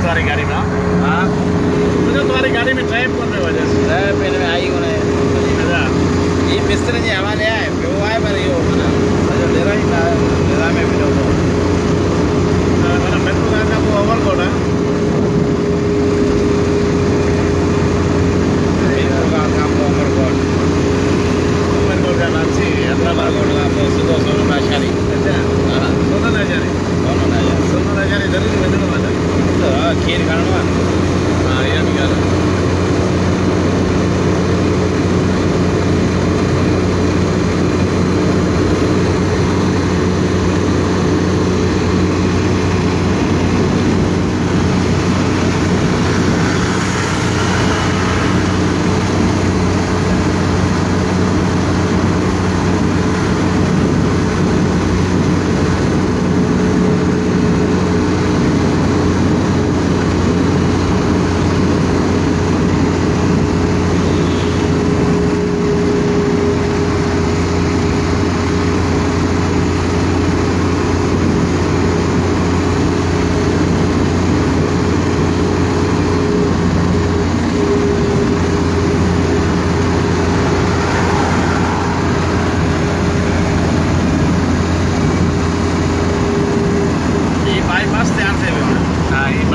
तुम्हारी गाड़ी में? हाँ मुझे तुम्हारी गाड़ी में ट्रैप करने वजह से पेन में आई होने ये मिस्त्री जी हमारे आए वो आए पर यो मना जो डेरा में भी लोग मैंने मेट्रो जाना वो ओवरलोड है काम को ओवरलोड जाना चाहिए ओवरलोड आपको सुबह सोनू नाशारी अच्छा हाँ सोना नजारी जरूरी बजट वाला खीर खाना हाँ ये निकाल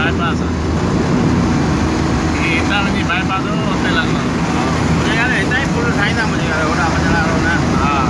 bypass kita ini bypass itu hotel lah मुझे यार ऐसा ही फुल उठाई था मुझे यार उड़ा मजा आ रहा ना हाँ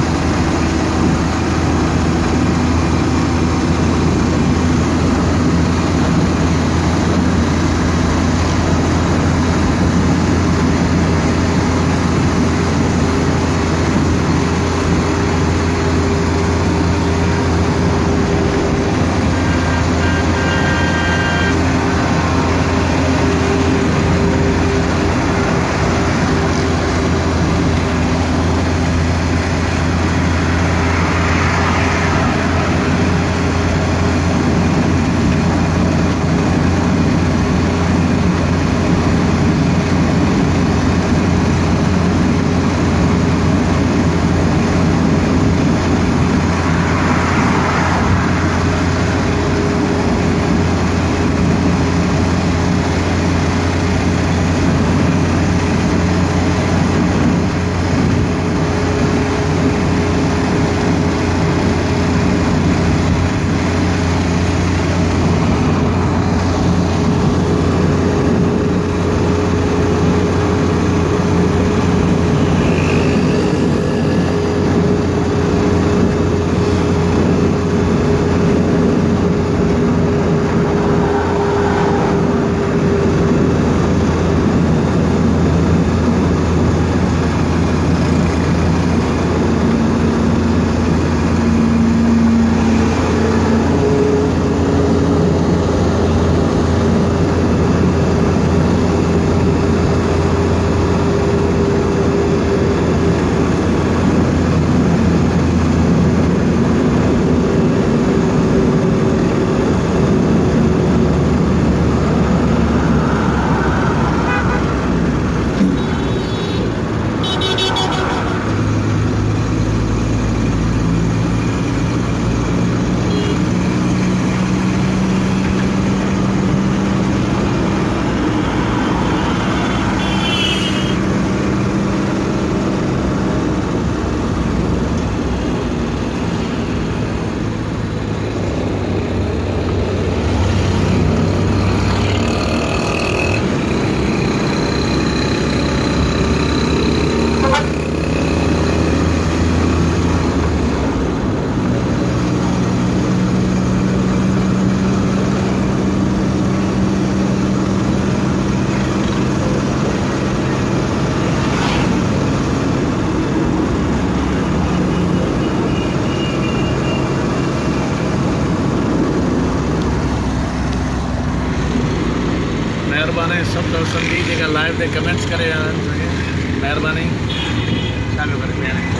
मेहरबानी सब दर्शन कीजिएगा लाइव दे कमेंट्स करें मेहरबानी चालू करें